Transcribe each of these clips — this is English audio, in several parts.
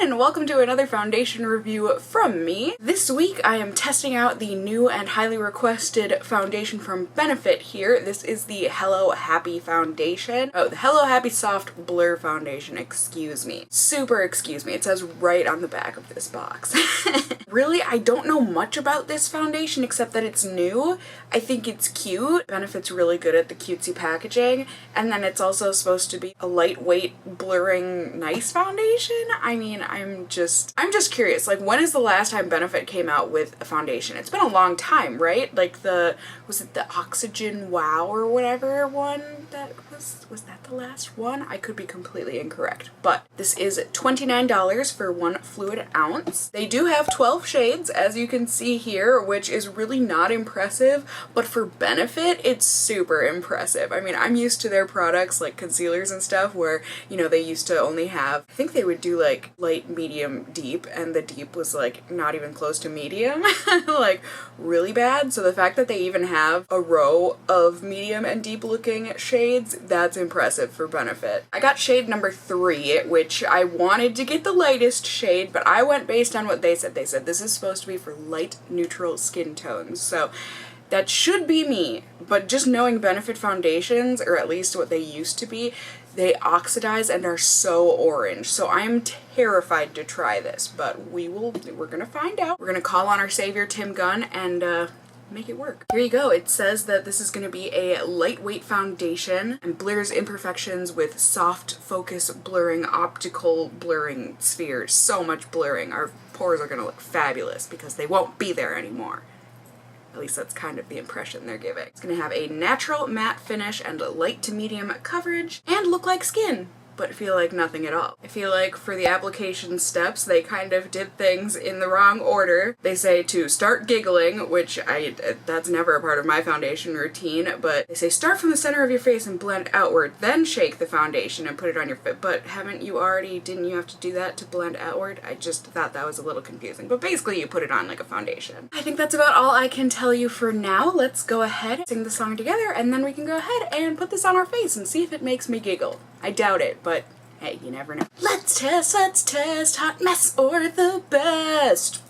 and welcome to another foundation review from me. This week I am testing out the new and highly requested foundation from Benefit here. This is the Hello Happy foundation. Oh, the Hello Happy Soft Blur Foundation, excuse me. Super excuse me, it says right on the back of this box. Really, I don't know much about this foundation except that it's new. I think it's cute. Benefit's really good at the cutesy packaging, and then it's also supposed to be a lightweight, blurring, nice foundation. I mean, I'm just curious, like, when is the last time Benefit came out with a foundation? It's been a long time, right? Like was it the Oxygen Wow or whatever one that was that the last one? I could be completely incorrect, but this is $29 for 1 fluid ounce. They do have 12 shades, as you can see here, which is really not impressive, but for Benefit, it's super impressive. I mean, I'm used to their products, like concealers and stuff, where, you know, they used to only have, I think they would do like light, medium, deep, and the deep was like not even close to medium, like really bad. So the fact that they even have a row of medium and deep looking shades, that's impressive for Benefit. I got shade number 3, which I wanted to get the lightest shade, but I went based on what they said. They said this is supposed to be for light, neutral skin tones. So that should be me, but just knowing Benefit foundations, or at least what they used to be, they oxidize and are so orange. So I'm terrified to try this, but we're gonna find out. We're gonna call on our savior Tim Gunn and make it work. Here you go. It says that this is going to be a lightweight foundation and blurs imperfections with soft focus blurring, optical blurring spheres. So much blurring. Our pores are going to look fabulous because they won't be there anymore. At least that's kind of the impression they're giving. It's going to have a natural matte finish and light to medium coverage and look like skin, but feel like nothing at all. I feel like for the application steps, they kind of did things in the wrong order. They say to start giggling, which that's never a part of my foundation routine, but they say start from the center of your face and blend outward, then shake the foundation and put it on your face. But didn't you have to do that to blend outward? I just thought that was a little confusing, but basically you put it on like a foundation. I think that's about all I can tell you for now. Let's go ahead, sing the song together, and then we can go ahead and put this on our face and see if it makes me giggle. I doubt it, but hey, you never know. Let's test, hot mess or the best.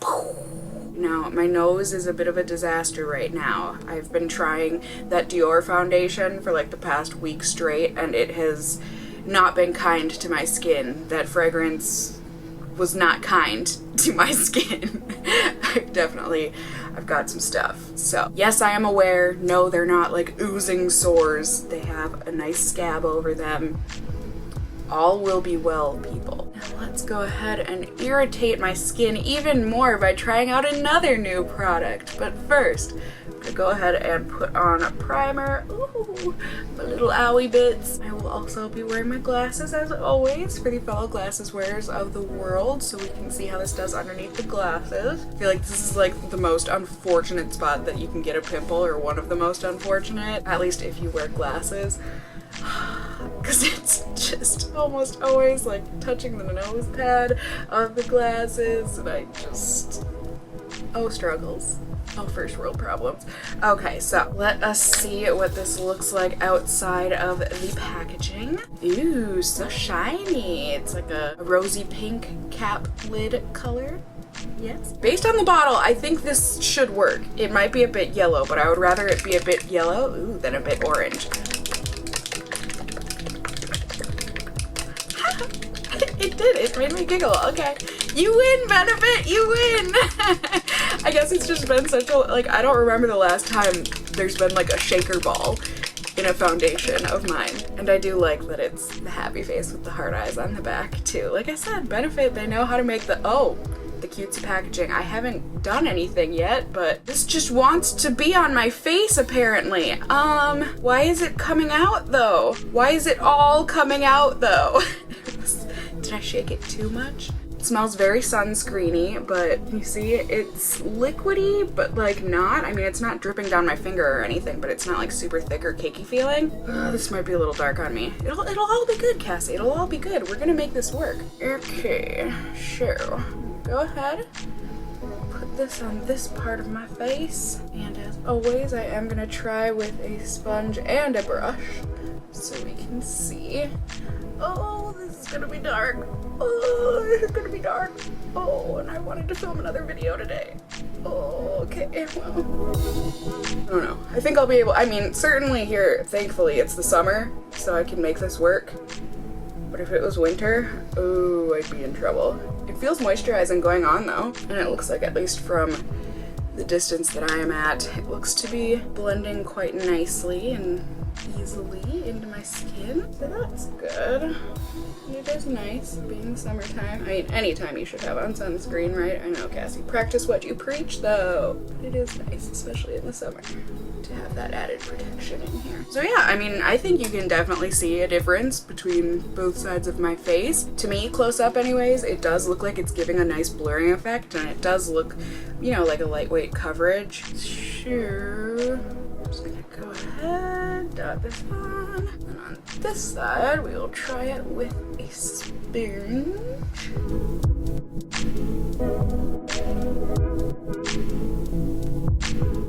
Now, my nose is a bit of a disaster right now. I've been trying that Dior foundation for like the past week straight, and it has not been kind to my skin. That fragrance was not kind to my skin. I've got some stuff. So, yes, I am aware. No, they're not like oozing sores. They have a nice scab over them. All will be well, people. Now let's go ahead and irritate my skin even more by trying out another new product. But first, I'm gonna go ahead and put on a primer. Ooh, my little owie bits. I will also be wearing my glasses as always for the fellow glasses wearers of the world, so we can see how this does underneath the glasses. I feel like this is like the most unfortunate spot that you can get a pimple, or one of the most unfortunate, at least if you wear glasses. Because it's just almost always like touching the nose pad of the glasses, and oh, struggles. Oh, first world problems. Okay, so let us see what this looks like outside of the packaging. Ooh, so shiny. It's like a rosy pink cap lid color. Yes. Based on the bottle, I think this should work. It might be a bit yellow, but I would rather it be a bit yellow, than a bit orange. It did. It made me giggle. Okay. You win, Benefit. You win. I guess it's just been such a, like, I don't remember the last time there's been like a shaker ball in a foundation of mine. And I do like that it's the happy face with the heart eyes on the back too. Like I said, Benefit, they know how to make the cutesy packaging. I haven't done anything yet, but this just wants to be on my face apparently. Why is it coming out though? Why is it all coming out though? Did I shake it too much? It smells very sunscreeny, but you see it's liquidy, but like not. I mean, it's not dripping down my finger or anything, but it's not like super thick or cakey feeling. This might be a little dark on me. It'll all be good, Cassie. It'll all be good. We're gonna make this work. Okay, so go ahead, put this on this part of my face, and as always, I am gonna try with a sponge and a brush so we can see Oh, this is gonna be dark. Oh, this is gonna be dark. Oh, and I wanted to film another video today. Oh, okay, well. I don't know. I think I'll be able, I mean, certainly here, thankfully, it's the summer, so I can make this work. But if it was winter, oh, I'd be in trouble. It feels moisturizing going on though, and it looks like, at least from the distance that I am at, it looks to be blending quite nicely and easily into my skin, so that's good. It is nice being summertime. I mean, anytime you should have on sunscreen, right? I know, Cassie. Practice what you preach, though. But it is nice, especially in the summer, to have that added protection in here. So yeah, I mean, I think you can definitely see a difference between both sides of my face. To me, close up anyways, it does look like it's giving a nice blurring effect, and it does look, you know, like a lightweight coverage. Sure. I'm just gonna go ahead, dot this on, and on this side, we will try it with a sponge.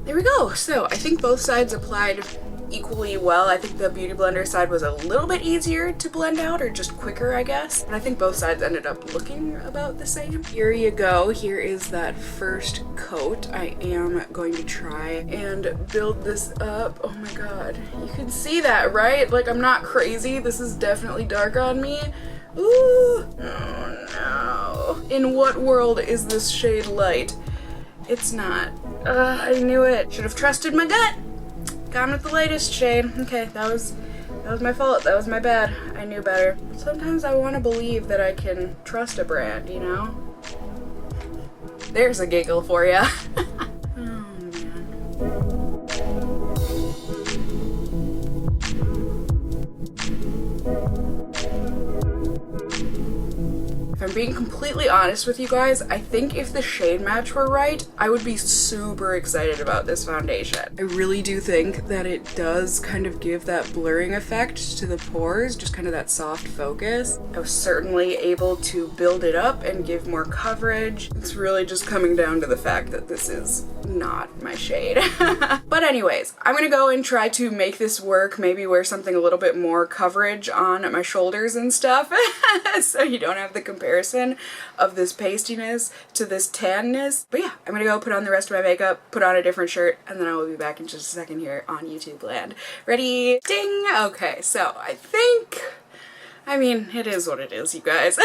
There we go. So I think both sides applied equally well. I think the Beauty Blender side was a little bit easier to blend out, or just quicker, I guess. And I think both sides ended up looking about the same. Here you go. Here is that first coat. I am going to try and build this up. Oh my god. You can see that, right? Like, I'm not crazy. This is definitely dark on me. Ooh. Oh no. In what world is this shade light? It's not. I knew it. Should have trusted my gut. Gone with the latest shade. Okay, that was my fault. That was my bad. I knew better. Sometimes I want to believe that I can trust a brand, you know? There's a giggle for ya. Oh man. If I'm being completely honest with you guys, I think if the shade match were right, I would be super excited about this foundation. I really do think that it does kind of give that blurring effect to the pores, just kind of that soft focus. I was certainly able to build it up and give more coverage. It's really just coming down to the fact that this is not my shade. But anyways, I'm gonna go and try to make this work, maybe wear something a little bit more coverage on my shoulders and stuff, so you don't have the comparison of this pastiness to this tanness. But yeah, I'm gonna go put on the rest of my makeup, put on a different shirt, and then I will be back in just a second here on YouTube land. Ready? Ding! Okay, so I mean, it is what it is, you guys.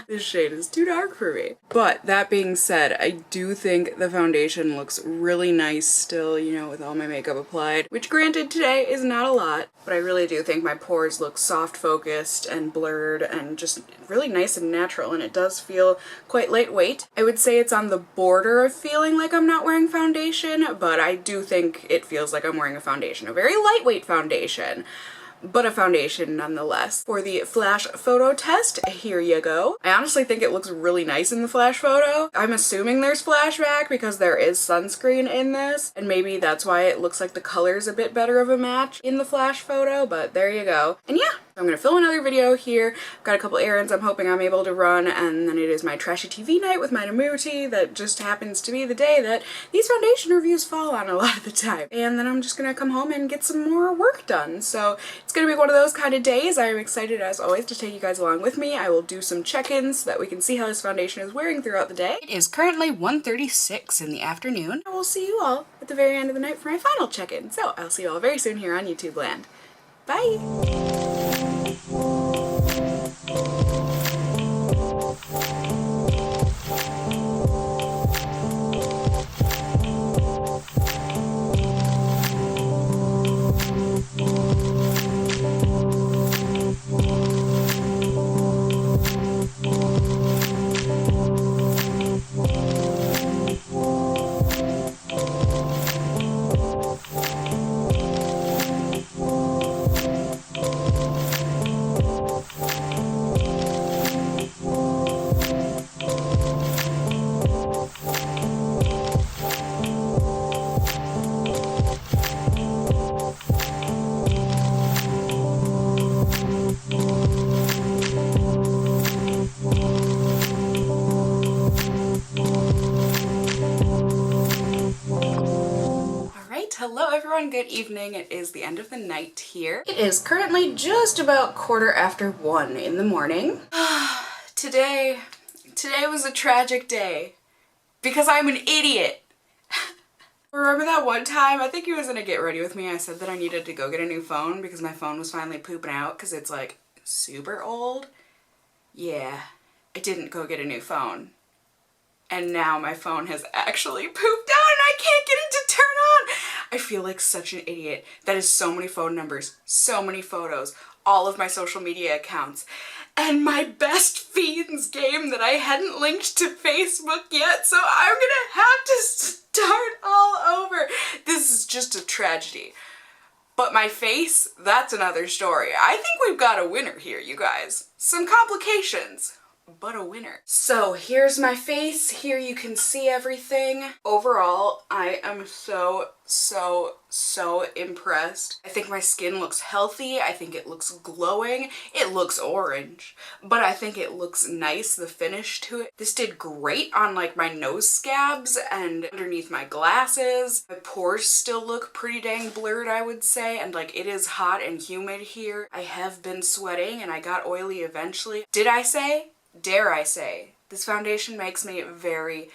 This shade is too dark for me. But that being said, I do think the foundation looks really nice still, you know, with all my makeup applied, which granted today is not a lot, but I really do think my pores look soft focused and blurred and just really nice and natural, and it does feel quite lightweight. I would say it's on the border of feeling like I'm not wearing foundation, but I do think it feels like I'm wearing a foundation, a very lightweight foundation, but a foundation nonetheless. For the flash photo test, here you go. I honestly think it looks really nice in the flash photo. I'm assuming there's flashback because there is sunscreen in this, and maybe that's why it looks like the color's a bit better of a match in the flash photo, but there you go. And yeah, I'm gonna film another video here. I've got a couple errands I'm hoping I'm able to run, and then it is my trashy TV night with my OOTD that just happens to be the day that these foundation reviews fall on a lot of the time. And then I'm just gonna come home and get some more work done. So it's gonna be one of those kind of days. I am excited as always to take you guys along with me. I will do some check-ins so that we can see how this foundation is wearing throughout the day. It is currently 1:36 in the afternoon. I will see you all at the very end of the night for my final check-in. So I'll see you all very soon here on YouTube land. Bye! everyone, good evening. It is the end of the night here. It is currently just about 1:15 in the morning. Today was a tragic day because I'm an idiot. Remember that one time, I think he was gonna get ready with me, I said that I needed to go get a new phone because my phone was finally pooping out because it's like super old? Yeah, I didn't go get a new phone. And now my phone has actually pooped out and I can't get it to turn on. I feel like such an idiot. That is so many phone numbers, so many photos, all of my social media accounts, and my best fiends game that I hadn't linked to Facebook yet, so I'm gonna have to start all over. This is just a tragedy. But my face, that's another story. I think we've got a winner here, you guys. Some complications, but a winner. So here's my face. Here you can see everything. Overall, I am so impressed. I think my skin looks healthy. I think it looks glowing. It looks orange, but I think it looks nice, the finish to it. This did great on like my nose scabs and underneath my glasses. My pores still look pretty dang blurred, I would say, and like it is hot and humid here. I have been sweating and I got oily eventually. Did I say? Dare I say, this foundation makes me very,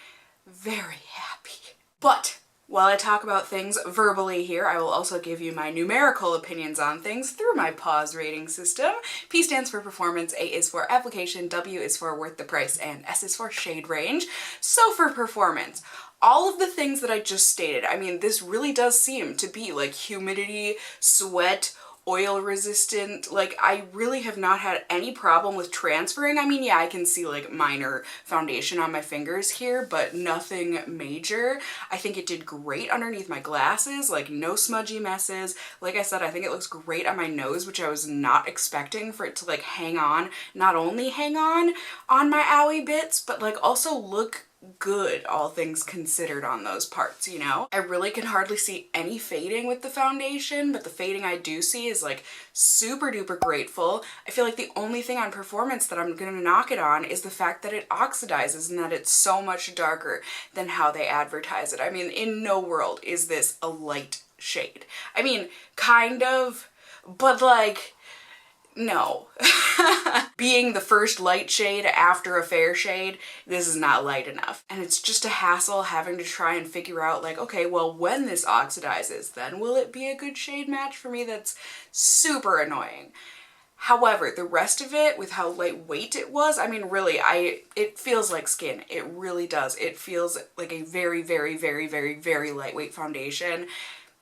very happy. But while I talk about things verbally here, I will also give you my numerical opinions on things through my pause rating system. P stands for performance, A is for application, W is for worth the price, and S is for shade range. So for performance, all of the things that I just stated, I mean, this really does seem to be like humidity, sweat, oil resistant. Like, I really have not had any problem with transferring. I mean, yeah, I can see like minor foundation on my fingers here, but nothing major. I think it did great underneath my glasses, like no smudgy messes. Like I said, I think it looks great on my nose, which I was not expecting for it to like hang on, not only hang on my owie bits, but like also look good, all things considered, on those parts, you know? I really can hardly see any fading with the foundation, but the fading I do see is like super duper grateful. I feel like the only thing on performance that I'm gonna knock it on is the fact that it oxidizes and that it's so much darker than how they advertise it. I mean, in no world is this a light shade. I mean, kind of, but like, no. Being the first light shade after a fair shade, this is not light enough. And it's just a hassle having to try and figure out like, okay, well, when this oxidizes, then will it be a good shade match for me? That's super annoying. However, the rest of it, with how lightweight it was, I mean, really, it feels like skin. It really does. It feels like a very, very, very, very, very lightweight foundation.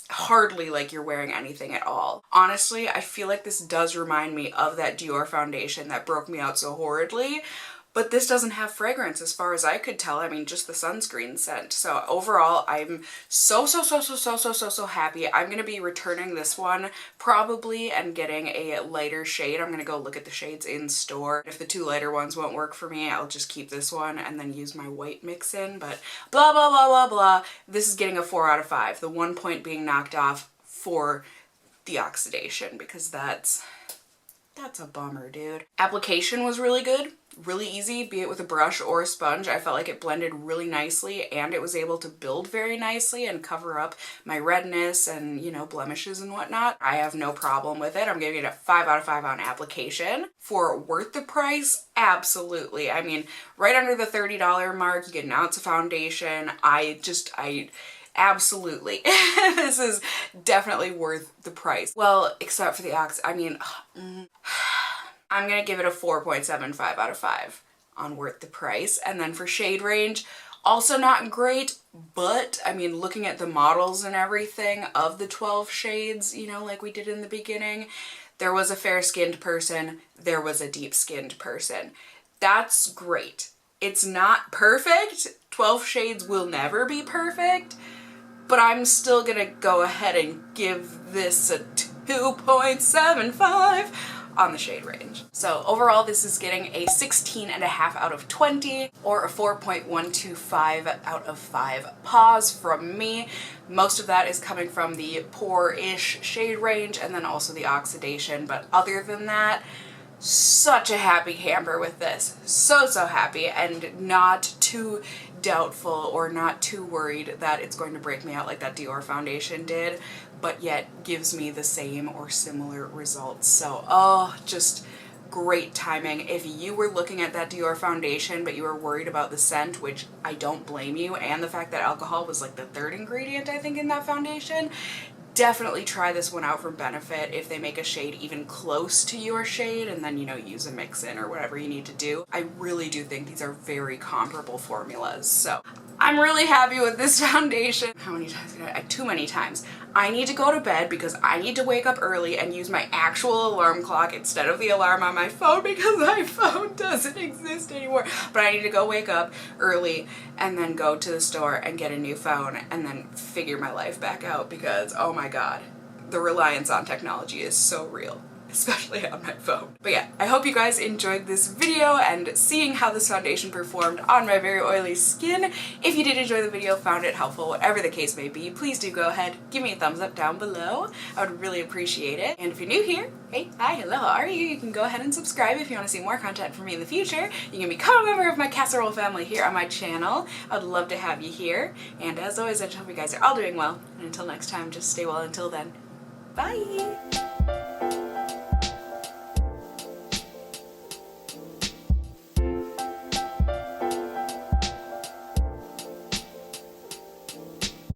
Hardly like you're wearing anything at all. Honestly, I feel like this does remind me of that Dior foundation that broke me out so horridly, but this doesn't have fragrance as far as I could tell. I mean, just the sunscreen scent. So overall, I'm so happy. I'm gonna be returning this one probably and getting a lighter shade. I'm gonna go look at the shades in store. If the two lighter ones won't work for me, I'll just keep this one and then use my white mix-in, but blah, blah, blah, blah, blah. This is getting a 4 out of 5. The 1 point being knocked off for the oxidation because that's a bummer, dude. Application was really good. Really easy, be it with a brush or a sponge. I felt like it blended really nicely and it was able to build very nicely and cover up my redness and, you know, blemishes and whatnot. I have no problem with it. I'm giving it a 5 out of 5 on application. For worth the price, absolutely. I mean, right under the $30 mark, you get an ounce of foundation. Absolutely. This is definitely worth the price. Well, except for the I mean, I'm gonna give it a 4.75 out of 5 on worth the price. And then for shade range, also not great, but I mean, looking at the models and everything of the 12 shades, you know, like we did in the beginning, there was a fair-skinned person, there was a deep-skinned person. That's great. It's not perfect. 12 shades will never be perfect, but I'm still gonna go ahead and give this a 2.75 on the shade range. So overall, this is getting a 16.5 out of 20 or a 4.125 out of 5 pause from me. Most of that is coming from the pore-ish shade range and then also the oxidation, but other than that, such a happy camper with this. So happy and not too doubtful or not too worried that it's going to break me out like that Dior foundation did. but yet gives me the same or similar results. So, oh, just great timing. If you were looking at that Dior foundation but you were worried about the scent, which I don't blame you, and the fact that alcohol was like the third ingredient I think in that foundation, definitely try this one out from Benefit if they make a shade even close to your shade, and then, you know, use a mix-in or whatever you need to do. I really do think these are very comparable formulas. So I'm really happy with this foundation. How many times did I? Too many times. I need to go to bed because I need to wake up early and use my actual alarm clock instead of the alarm on my phone because my phone doesn't exist anymore. But I need to go wake up early and then go to the store and get a new phone and then figure my life back out because, oh my god, the reliance on technology is so real, especially on my phone. But yeah, I hope you guys enjoyed this video and seeing how this foundation performed on my very oily skin. If you did enjoy the video, found it helpful, whatever the case may be, please do go ahead, give me a thumbs up down below. I would really appreciate it. And if you're new here, hey, hi, hello, how are you? You can go ahead and subscribe if you want to see more content from me in the future. You can become a member of my casserole family here on my channel. I would love to have you here. And as always, I just hope you guys are all doing well. And until next time, just stay well until then. Bye!